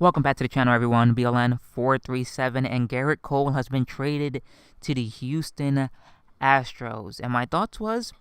Welcome back to the channel, everyone. BLN437, and Gerrit Cole has been traded to the Houston Astros. And my thoughts was,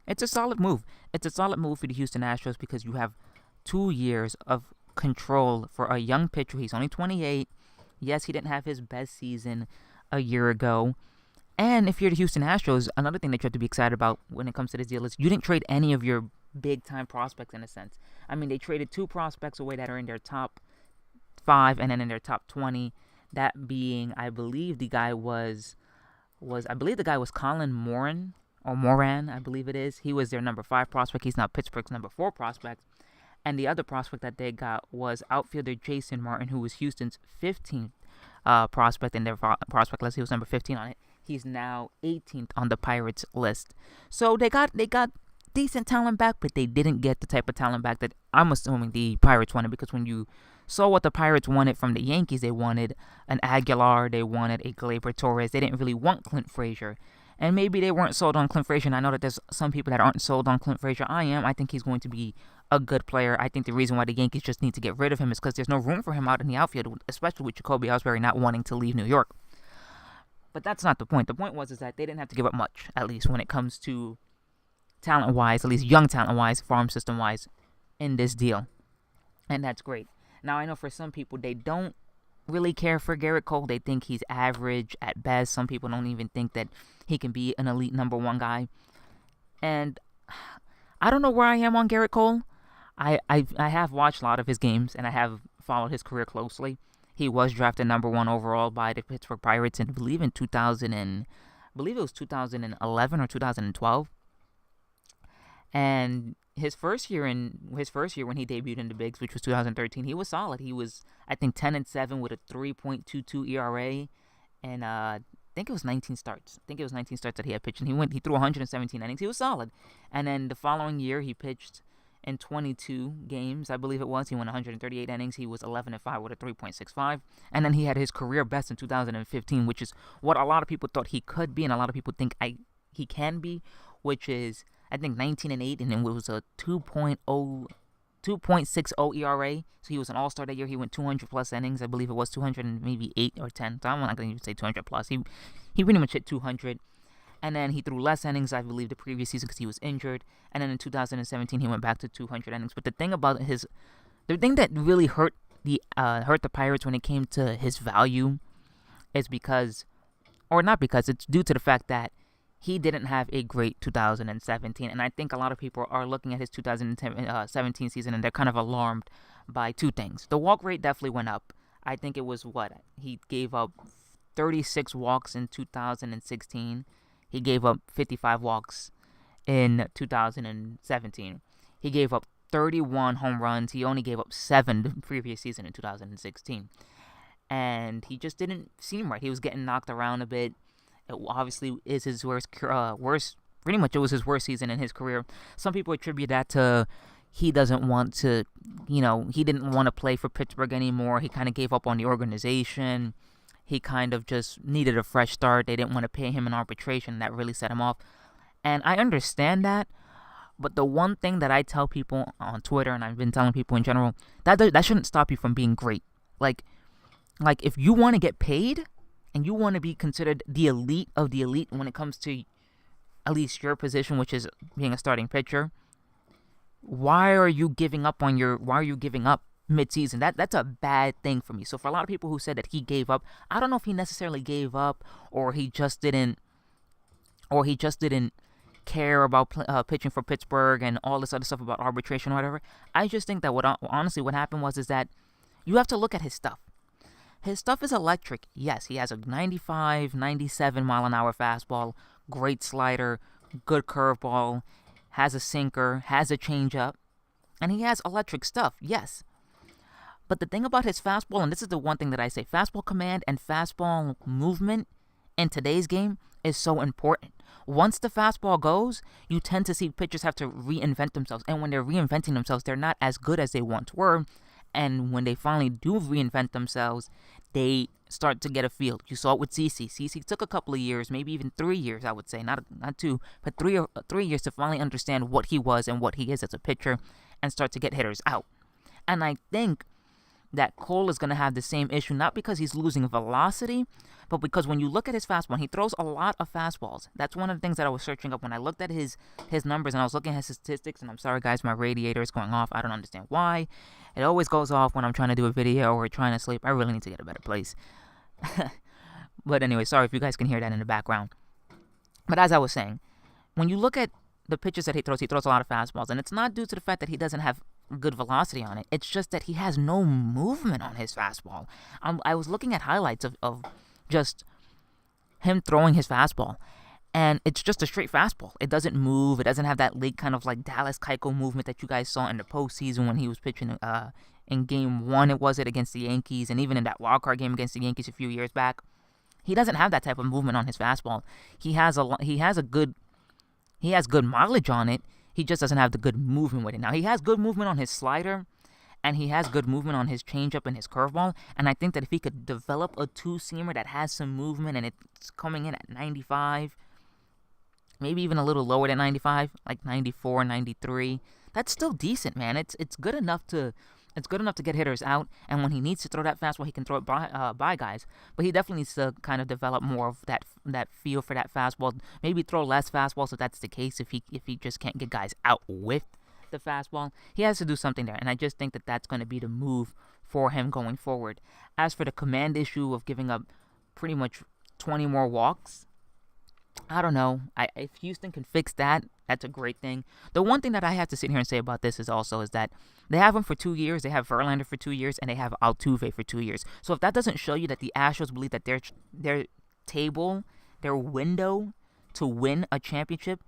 it's a solid move. It's a solid move for the Houston Astros because you have 2 years of control for a young pitcher. He's only 28. Yes, he didn't have his best season a year ago. And if you're the Houston Astros, another thing that you have to be excited about when it comes to this deal is you didn't trade any of your big-time prospects in a sense. I mean, they traded 2 prospects away that are in their top 5 and then in their top 20. That being, I believe the guy was Colin Moran, I believe it is. He was their number 5 prospect. He's now Pittsburgh's number 4 prospect. And the other prospect that they got was outfielder Jason Martin, who was Houston's 15th prospect in their prospect list. He was number 15 on it. He's now 18th on the Pirates list. So they got decent talent back, but they didn't get the type of talent back that I'm assuming the Pirates wanted, because when you saw what the Pirates wanted from the Yankees, they wanted an Aguilar, they wanted a Gleyber Torres. They didn't really want Clint Frazier. And maybe they weren't sold on Clint Frazier. And I know that there's some people that aren't sold on Clint Frazier. I am. I think he's going to be a good player. I think the reason why the Yankees just need to get rid of him is because there's no room for him out in the outfield, especially with Jacoby Ellsbury not wanting to leave New York. But that's not the point. The point was that they didn't have to give up much, at least when it comes to talent-wise, at least young talent-wise, farm system-wise, in this deal. And that's great. Now, I know for some people, they don't really care for Gerrit Cole. They think he's average at best. Some people don't even think that he can be an elite number 1 guy. And I don't know where I am on Gerrit Cole. I have watched a lot of his games, and I have followed his career closely. He was drafted number 1 overall by the Pittsburgh Pirates, and I believe in 2011 or 2012. And his first year when he debuted in the bigs, which was 2013, he was solid. He was, I think, 10-7 with a 3.22 ERA, and I think it was 19 starts. That he had pitched, and he threw 117 innings. He was solid. And then the following year, he pitched in 22 games, I believe it was. He went 138 innings. He was 11-5 with a 3.65. And then he had his career best in 2015, which is what a lot of people thought he could be, and a lot of people think he can be, which is, I think, 19-8, and then it was a 2.60 ERA. So he was an all-star that year. He went 200-plus innings. I believe it was 200 and maybe 8 or 10. So I'm not going to even say 200-plus. He pretty much hit 200. And then he threw less innings, I believe, the previous season because he was injured. And then in 2017, he went back to 200 innings. But the thing about the thing that really hurt the Pirates when it came to his value is it's due to the fact that he didn't have a great 2017, and I think a lot of people are looking at his 2017 season, and they're kind of alarmed by 2 things. The walk rate definitely went up. I think it was he gave up 36 walks in 2016. He gave up 55 walks in 2017. He gave up 31 home runs. He only gave up 7 the previous season in 2016. And he just didn't seem right. He was getting knocked around a bit. It obviously is his pretty much it was his worst season in his career. Some people attribute that to he didn't want to play for Pittsburgh anymore. He kind of gave up on the organization. He kind of just needed a fresh start. They didn't want to pay him in arbitration. That really set him off. And I understand that. But the one thing that I tell people on Twitter, and I've been telling people in general, that shouldn't stop you from being great. Like if you want to get paid, and you want to be considered the elite of the elite when it comes to at least your position, which is being a starting pitcher, why are you giving up mid-season? That's a bad thing for me. So for a lot of people who said that he gave up, I don't know if he necessarily gave up or he just didn't care about pitching for Pittsburgh and all this other stuff about arbitration or whatever. I just think that what happened was that you have to look at his stuff. His stuff is electric. Yes, he has a 95, 97 mile an hour fastball, great slider, good curveball, has a sinker, has a changeup, and he has electric stuff, yes. But the thing about his fastball, and this is the one thing that I say, fastball command and fastball movement in today's game is so important. Once the fastball goes, you tend to see pitchers have to reinvent themselves, and when they're reinventing themselves, they're not as good as they once were. And when they finally do reinvent themselves, they start to get a feel. You saw it with CC. CC took a couple of years, maybe even 3 years, I would say. Not 2, but 3 years to finally understand what he was and what he is as a pitcher and start to get hitters out. And I think that Cole is going to have the same issue, not because he's losing velocity, but because when you look at his fastball, he throws a lot of fastballs. That's one of the things that I was searching up when I looked at his numbers and I was looking at his statistics. And I'm sorry, guys, my radiator is going off. I don't understand why. It always goes off when I'm trying to do a video or trying to sleep. I really need to get a better place. But anyway, sorry if you guys can hear that in the background. But as I was saying, when you look at the pitches that he throws a lot of fastballs. And it's not due to the fact that he doesn't have good velocity on it. It's just that he has no movement on his fastball. I was looking at highlights of just him throwing his fastball. And it's just a straight fastball. It doesn't move. It doesn't have that late kind of like Dallas Keuchel movement that you guys saw in the postseason when he was pitching in Game 1, against the Yankees. And even in that wildcard game against the Yankees a few years back. He doesn't have that type of movement on his fastball. He has good mileage on it. He just doesn't have the good movement with it. Now, he has good movement on his slider, and he has good movement on his changeup and his curveball. And I think that if he could develop a two-seamer that has some movement and it's coming in at 95, maybe even a little lower than 95, like 94, 93, that's still decent, man. It's good enough to get hitters out, and when he needs to throw that fastball, he can throw it by guys. But he definitely needs to kind of develop more of that feel for that fastball. Maybe throw less fastballs if that's the case. If he just can't get guys out with the fastball, he has to do something there. And I just think that that's going to be the move for him going forward. As for the command issue of giving up pretty much 20 more walks, I don't know. If Houston can fix that, that's a great thing. The one thing that I have to sit here and say about this is that they have him for 2 years. They have Verlander for 2 years, and they have Altuve for 2 years. So if that doesn't show you that the Astros believe that their window to win a championship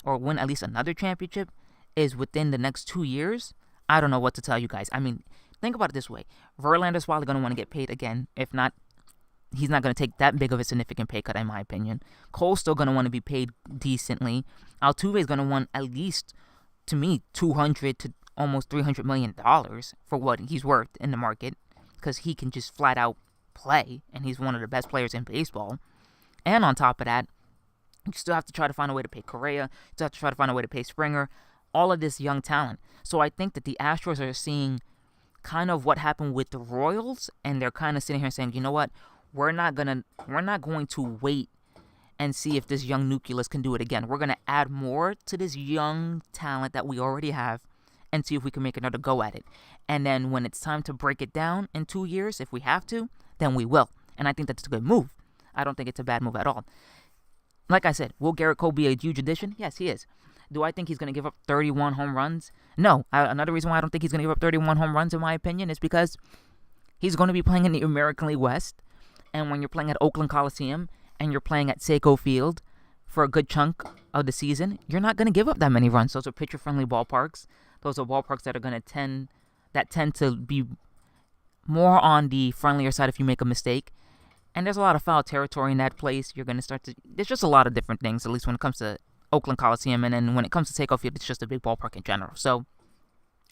or win at least another championship is within the next 2 years, I don't know what to tell you guys. I mean, think about it this way. Verlander's probably going to want to get paid again. If not, he's not going to take that big of a significant pay cut, in my opinion. Cole's still going to want to be paid decently. Altuve is going to want at least, to me, $200 to almost $300 million for what he's worth in the market, because he can just flat out play, and he's one of the best players in baseball. And on top of that, you still have to try to find a way to pay Correa. You still have to try to find a way to pay Springer. All of this young talent. So I think that the Astros are seeing kind of what happened with the Royals, and they're kind of sitting here saying, you know what? We're not going to wait and see if this young nucleus can do it again. We're going to add more to this young talent that we already have and see if we can make another go at it. And then when it's time to break it down in 2 years, if we have to, then we will. And I think that's a good move. I don't think it's a bad move at all. Like I said, will Gerrit Cole be a huge addition? Yes, he is. Do I think he's going to give up 31 home runs? No. Another reason why I don't think he's going to give up 31 home runs, in my opinion, is because he's going to be playing in the American League West. And when you're playing at Oakland Coliseum and you're playing at Seiko Field for a good chunk of the season, you're not going to give up that many runs. Those are pitcher-friendly ballparks. Those are ballparks that are going to tend to be more on the friendlier side if you make a mistake. And there's a lot of foul territory in that place. There's just a lot of different things, at least when it comes to Oakland Coliseum. And then when it comes to Seiko Field, it's just a big ballpark in general. So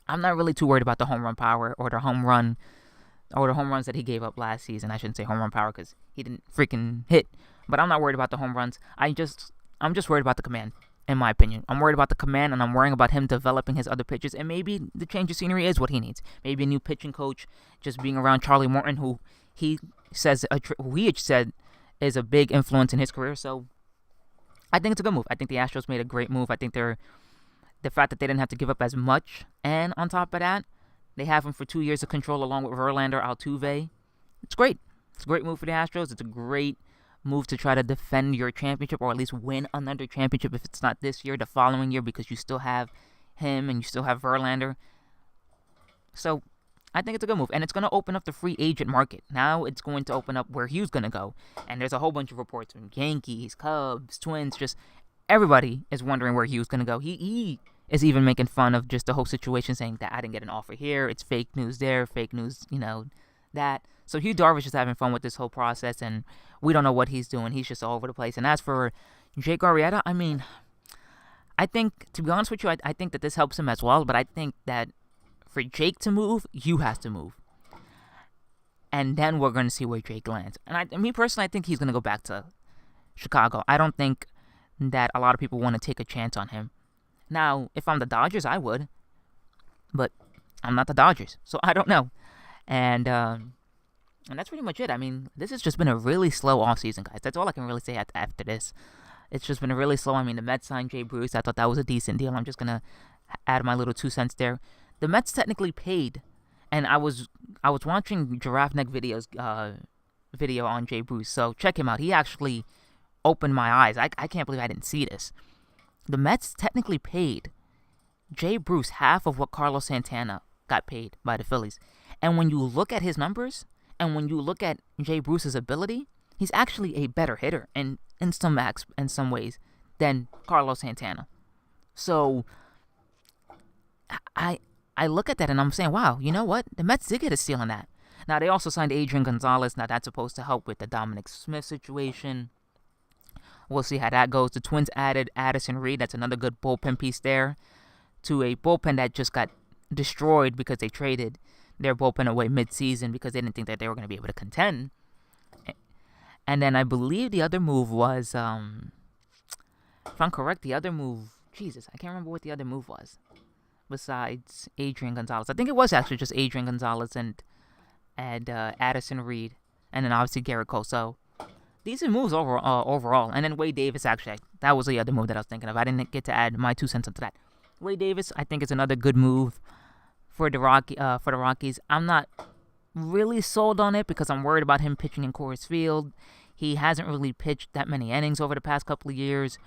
I'm not really too worried about the home run power or the home runs that he gave up last season. I shouldn't say home run power because he didn't freaking hit. But I'm not worried about the home runs. I'm just worried about the command, in my opinion. I'm worried about the command, and I'm worrying about him developing his other pitches. And maybe the change of scenery is what he needs. Maybe a new pitching coach, just being around Charlie Morton, who he said is a big influence in his career. So I think it's a good move. I think the Astros made a great move. I think the fact that they didn't have to give up as much, and on top of that, they have him for 2 years of control along with Verlander, Altuve. It's great. It's a great move for the Astros. It's a great move to try to defend your championship, or at least win another championship if it's not this year, the following year, because you still have him and you still have Verlander. So I think it's a good move. And it's going to open up the free agent market. Now it's going to open up where Hugh's going to go. And there's a whole bunch of reports from Yankees, Cubs, Twins, just everybody is wondering where Hugh's going to go. He is even making fun of just the whole situation, saying that I didn't get an offer here, it's fake news there, fake news, that. So Hugh Darvish is having fun with this whole process, and we don't know what he's doing. He's just all over the place. And as for Jake Arrieta, I mean, I think, to be honest with you, I think that this helps him as well, but I think that for Jake to move, Hugh has to move. And then we're going to see where Jake lands. And me personally, I think he's going to go back to Chicago. I don't think that a lot of people want to take a chance on him. Now, if I'm the Dodgers, I would. But I'm not the Dodgers, so I don't know. And that's pretty much it. I mean, this has just been a really slow offseason, guys. That's all I can really say after this. It's just been a really slow. I mean, the Mets signed Jay Bruce. I thought that was a decent deal. I'm just gonna add my little 2 cents there. The Mets technically paid, and I was watching Giraffe Neck videos video on Jay Bruce. So check him out. He actually opened my eyes. I can't believe I didn't see this. The Mets technically paid Jay Bruce half of what Carlos Santana got paid by the Phillies. And when you look at his numbers, and when you look at Jay Bruce's ability, he's actually a better hitter in some ways than Carlos Santana. So I look at that and I'm saying, wow, you know what? The Mets did get a steal on that. Now they also signed Adrian Gonzalez. Now that's supposed to help with the Dominic Smith situation. We'll see how that goes. The Twins added Addison Reed. That's another good bullpen piece there to a bullpen that just got destroyed because they traded their bullpen away mid-season because they didn't think that they were going to be able to contend. And then I believe the other move was, if I'm correct, the other move, Jesus, I can't remember what the other move was besides Adrian Gonzalez. I think it was actually just Adrian Gonzalez and Addison Reed, and then obviously Gerrit Cole. So decent moves overall. And then Wade Davis, actually, that was the other move that I was thinking of. I didn't get to add my 2 cents into that. Wade Davis, I think, is another good move for the Rockies. I'm not really sold on it because I'm worried about him pitching in Coors Field. He hasn't really pitched that many innings over the past couple of years.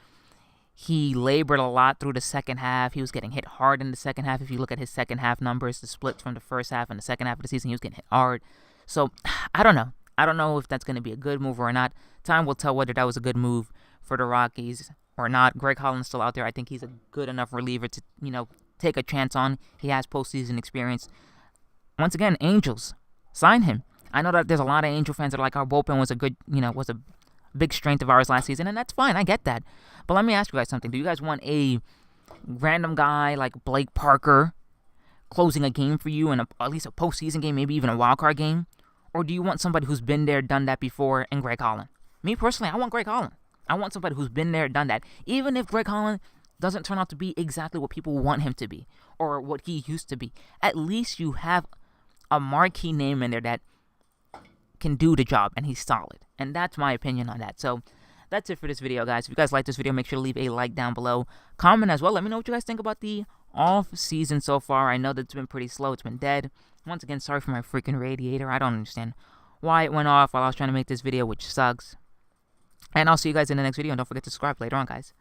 He labored a lot through the second half. He was getting hit hard in the second half. If you look at his second half numbers, the splits from the first half and the second half of the season, he was getting hit hard. So, I don't know. I don't know if that's going to be a good move or not. Time will tell whether that was a good move for the Rockies or not. Greg Holland's still out there. I think he's a good enough reliever to, take a chance on. He has postseason experience. Once again, Angels, sign him. I know that there's a lot of Angel fans that are like, our bullpen was was a big strength of ours last season, and that's fine. I get that. But let me ask you guys something. Do you guys want a random guy like Blake Parker closing a game for you, and at least a postseason game, maybe even a wild card game? Or do you want somebody who's been there, done that before, and Greg Holland? Me personally, I want Greg Holland. I want somebody who's been there, done that. Even if Greg Holland doesn't turn out to be exactly what people want him to be or what he used to be, at least you have a marquee name in there that can do the job, and he's solid. And that's my opinion on that. So that's it for this video, guys. If you guys like this video, make sure to leave a like down below. Comment as well. Let me know what you guys think about the off season so far. I know that it's been pretty slow. It's been dead. Once again, sorry for my freaking radiator. I don't understand why it went off while I was trying to make this video, which sucks. And I'll see you guys in the next video. And don't forget to subscribe later on, guys.